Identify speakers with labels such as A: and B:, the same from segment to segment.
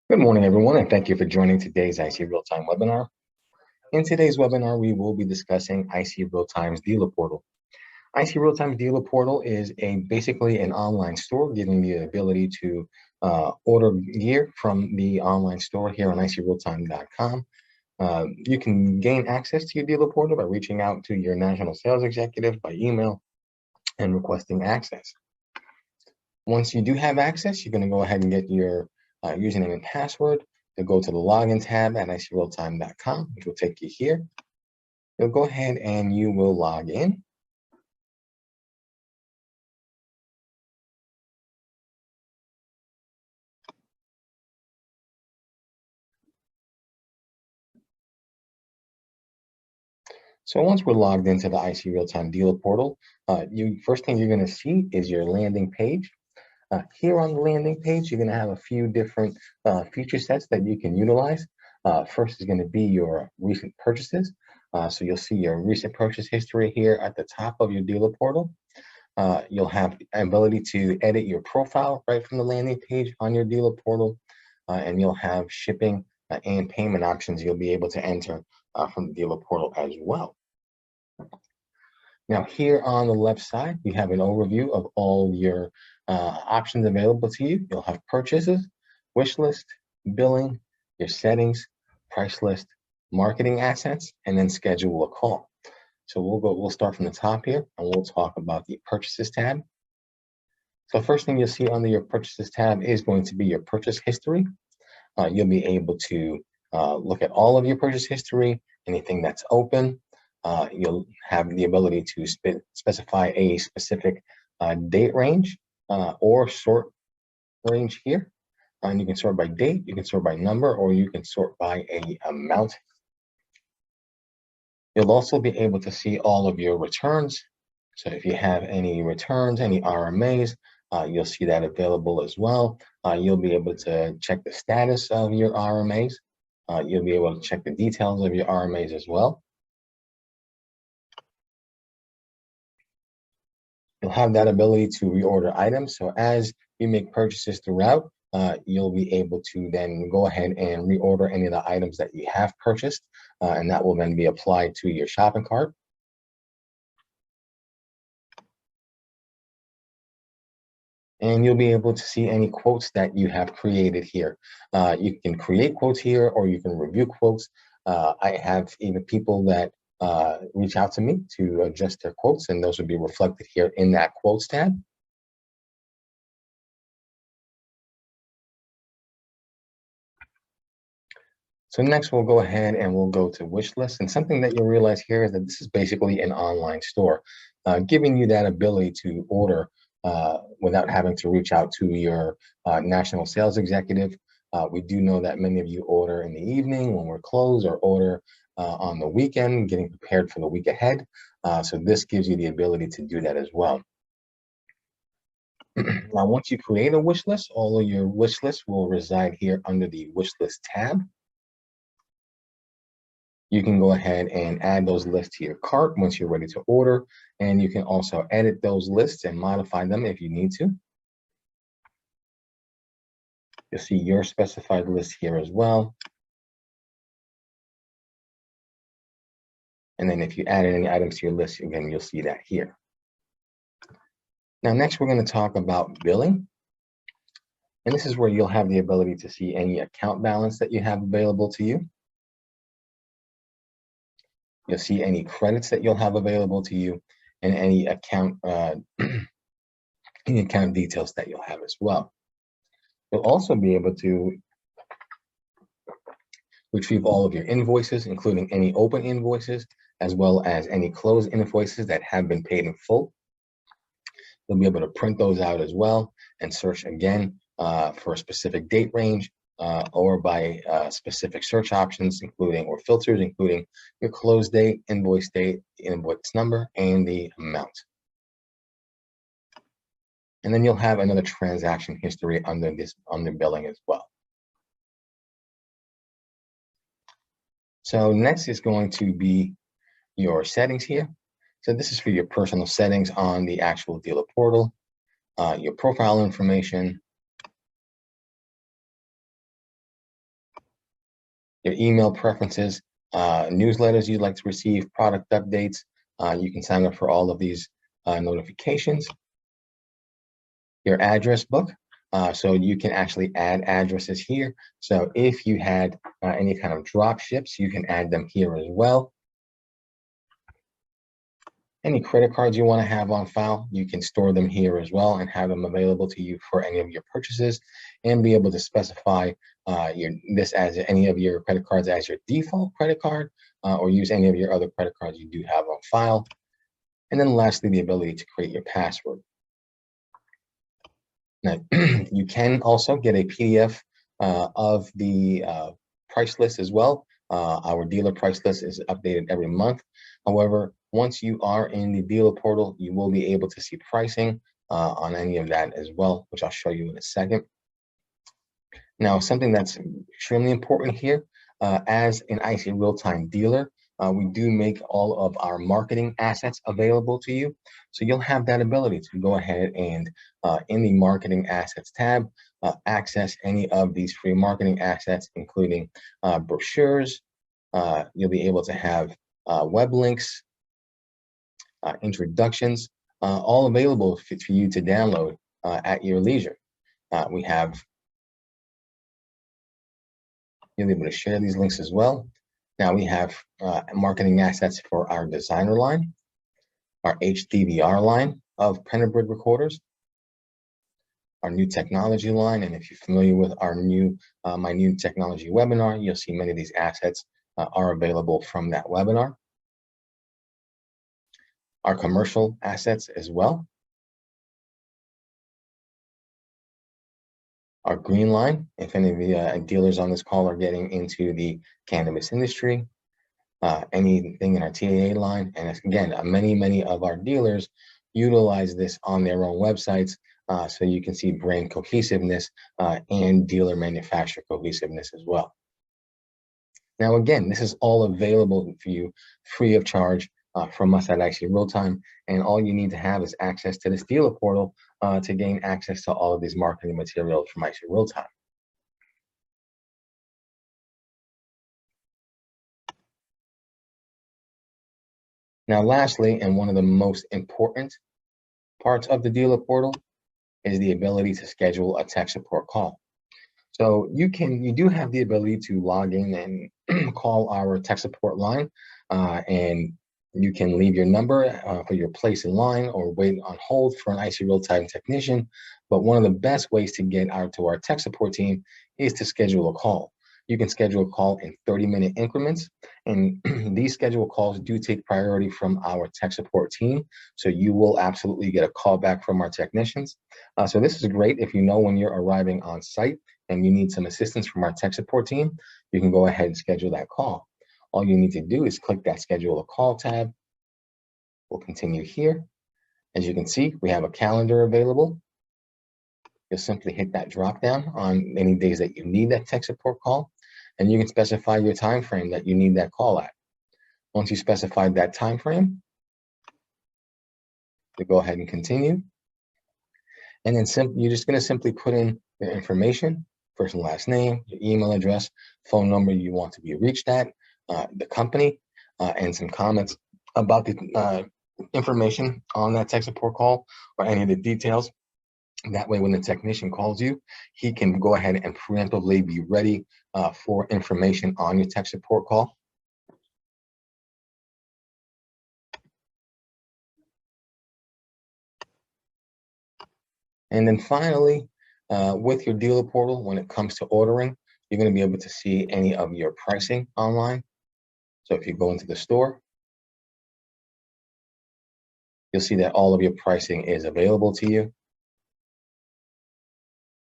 A: Good morning, everyone, and thank you for joining today's IC Realtime webinar. In today's webinar, we will be discussing IC Realtime's dealer portal. IC Realtime's dealer portal is basically an online store giving you the ability to order gear from the online store here on icrealtime.com. You can gain access to your dealer portal by reaching out to your national sales executive by email and requesting access. Once you do have access, you're going to go ahead and get your username and password. You'll go to the login tab at icrealtime.com, which will take you here. You'll go ahead and you will log in. So once we're logged into the IC Realtime Dealer Portal, first thing you're going to see is your landing page. Here on the landing page, you're going to have a few different feature sets that you can utilize. First is going to be your recent purchases. So you'll see your recent purchase history here at the top of your dealer portal. You'll have the ability to edit your profile right from the landing page on your dealer portal, and you'll have shipping and payment options you'll be able to enter from the dealer portal as well. Now here on the left side, we have an overview of all your options available to you. You'll have purchases, wish list, billing, your settings, price list, marketing assets, and then schedule a call. So we'll start from the top here and we'll talk about the purchases tab. So first thing you'll see under your purchases tab is going to be your purchase history. You'll be able to look at all of your purchase history, anything that's open. You'll have the ability to specify a specific date range or sort range here. And you can sort by date, you can sort by number, or you can sort by a amount. You'll also be able to see all of your returns. So if you have any returns, any RMAs, you'll see that available as well. You'll be able to check the status of your RMAs. You'll be able to check the details of your RMAs as well. You'll have that ability to reorder items. So as you make purchases throughout, you'll be able to then go ahead and reorder any of the items that you have purchased, and that will then be applied to your shopping cart. And you'll be able to see any quotes that you have created here. You can create quotes here, or you can review quotes. I have even people that reach out to me to adjust their quotes, and those will be reflected here in that quotes tab. So next we'll go ahead and we'll go to wish list. And something that you'll realize here is that this is basically an online store, giving you that ability to order without having to reach out to your national sales executive. We do know that many of you order in the evening when we're closed, or order on the weekend, getting prepared for the week ahead. So this gives you the ability to do that as well. Now, once you create a wish list, all of your wish lists will reside here under the wish list tab. You can go ahead and add those lists to your cart once you're ready to order, and you can also edit those lists and modify them if you need to. You'll see your specified list here as well. And then if you added any items to your list, again, you'll see that here. Now, next, we're going to talk about billing. And this is where you'll have the ability to see any account balance that you have available to you. You'll see any credits that you'll have available to you, and any account any account details that you'll have as well. You'll also be able to retrieve all of your invoices, including any open invoices, as well as any closed invoices that have been paid in full. You'll be able to print those out as well and search again for a specific date range, or by specific search options, including, or filters, including your close date, invoice number, and the amount. And then you'll have another transaction history under billing as well. So next is going to be your settings here. So this is for your personal settings on the actual dealer portal, your profile information, your email preferences, newsletters you'd like to receive, product updates. You can sign up for all of these notifications. Your address book. So you can actually add addresses here. So if you had any kind of drop ships, you can add them here as well. Any credit cards you want to have on file, you can store them here as well and have them available to you for any of your purchases, and be able to specify this as any of your credit cards as your default credit card, or use any of your other credit cards you do have on file. And then lastly, the ability to create your password. Now, you can also get a PDF of the price list as well. Our dealer price list is updated every month. However, once you are in the dealer portal, you will be able to see pricing on any of that as well, which I'll show you in a second. Now, something that's extremely important here, as an IC real-time dealer, we do make all of our marketing assets available to you. So you'll have that ability to go ahead and in the marketing assets tab, access any of these free marketing assets, including brochures. You'll be able to have web links, introductions, all available for you to download at your leisure. You'll be able to share these links as well. Now we have marketing assets for our designer line, our HDVR line of printer grid recorders, our new technology line. And if you're familiar with our new my new technology webinar, you'll see many of these assets are available from that webinar. Our commercial assets as well. Our green line, if any of the dealers on this call are getting into the cannabis industry, anything in our TAA line. And again, many of our dealers utilize this on their own websites, so you can see brand cohesiveness and dealer manufacturer cohesiveness as well. Now, again, this is all available for you free of charge from us at IC Realtime, and all you need to have is access to this dealer portal to gain access to all of these marketing materials from IC Realtime. Now, lastly, and one of the most important parts of the dealer portal is the ability to schedule a tech support call. So you do have the ability to log in and call our tech support line, and you can leave your number for your place in line or wait on hold for an IC real-time technician. But one of the best ways to get out to our tech support team is to schedule a call. You can schedule a call in 30-minute increments, and these scheduled calls do take priority from our tech support team. So you will absolutely get a call back from our technicians. So this is great if you know when you're arriving on site and you need some assistance from our tech support team. You can go ahead and schedule that call. All you need to do is click that schedule a call tab. We'll continue here. As you can see, we have a calendar available. You'll simply hit that drop down on any days that you need that tech support call, and you can specify your time frame that you need that call at. Once you specify that time frame, you go ahead and continue. And then you're just going to simply put in your information, first and last name, your email address, phone number you want to be reached at, the company, and some comments about the information on that tech support call or any of the details. That way, when the technician calls you, he can go ahead and preemptively be ready for information on your tech support call. And then finally, with your dealer portal, when it comes to ordering, you're going to be able to see any of your pricing online. So if you go into the store, you'll see that all of your pricing is available to you,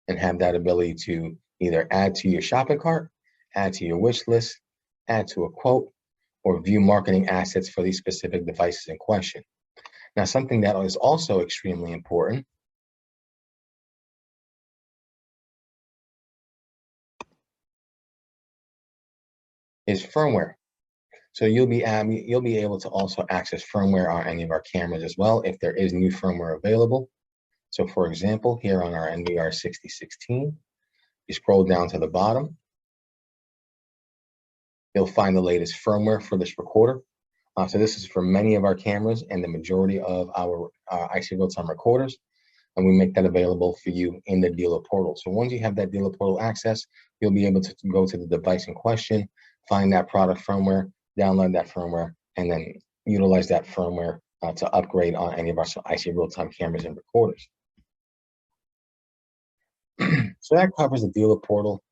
A: and have that ability to either add to your shopping cart, add to your wish list, add to a quote, or view marketing assets for these specific devices in question. Now, something that is also extremely important is firmware. So you'll be able to also access firmware on any of our cameras as well if there is new firmware available. So for example, here on our NVR 6016, you scroll down to the bottom, you'll find the latest firmware for this recorder. So this is for many of our cameras and the majority of our IC Realtime recorders, and we make that available for you in the dealer portal. So once you have that dealer portal access, you'll be able to go to the device in question, find that product firmware, download that firmware, and then utilize that firmware to upgrade on any of our IC Realtime cameras and recorders. So that covers the dealer portal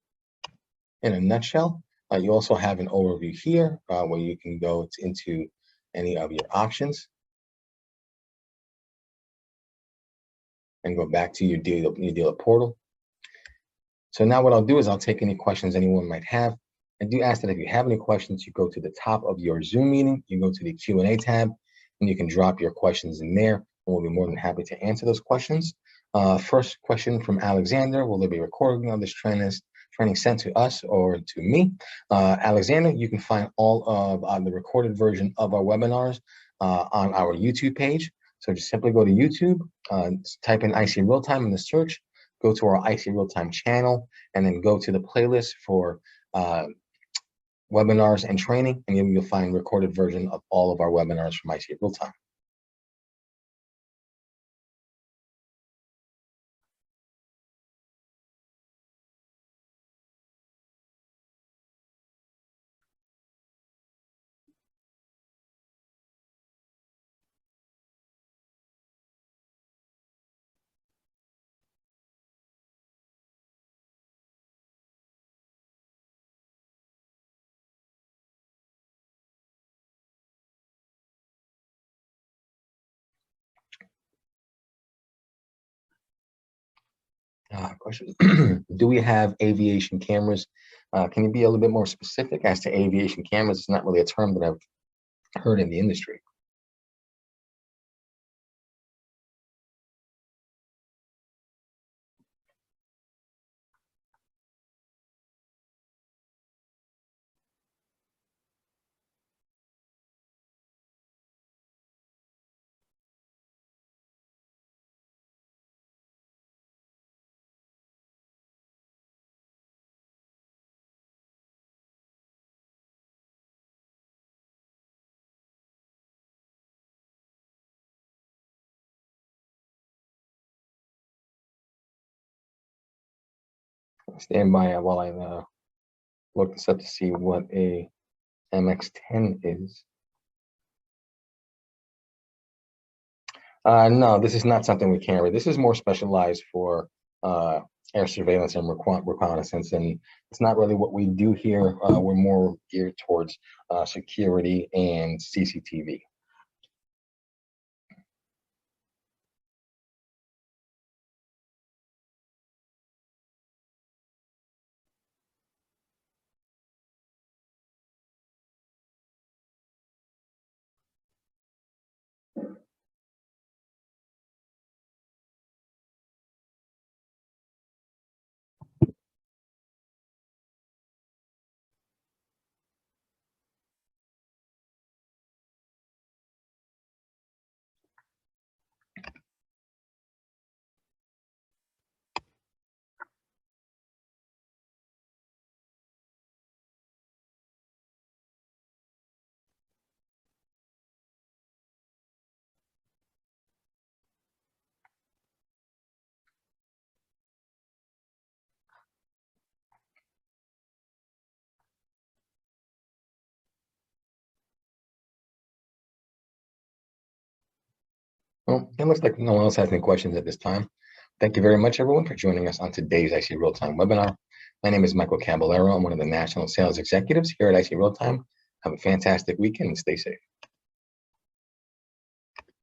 A: in a nutshell. You also have an overview here where you can go into any of your options and go back to your dealer portal. So now what I'll do is I'll take any questions anyone might have. I do ask that if you have any questions, you go to the top of your Zoom meeting, you go to the Q&A tab, and you can drop your questions in there, and we'll be more than happy to answer those questions. First question from Alexander: will there be a recording of this training sent to us or to me? Alexander, you can find all of the recorded version of our webinars on our YouTube page. So just simply go to YouTube, type in IC Realtime in the search, go to our IC Realtime channel, and then go to the playlist for webinars and training, and you'll find recorded version of all of our webinars from IC Realtime. Question: do we have aviation cameras? Can you be a little bit more specific as to aviation cameras? It's not really a term that I've heard in the industry. Stand by while I look this up to see what a MX-10 is. No, this is not something we carry. This is more specialized for air surveillance and reconnaissance, and it's not really what we do here. We're more geared towards security and CCTV. Well, it looks like no one else has any questions at this time. Thank you very much, everyone, for joining us on today's IC Realtime webinar. My name is Michael Caballero. I'm one of the National Sales Executives here at IC Realtime. Have a fantastic weekend and stay safe.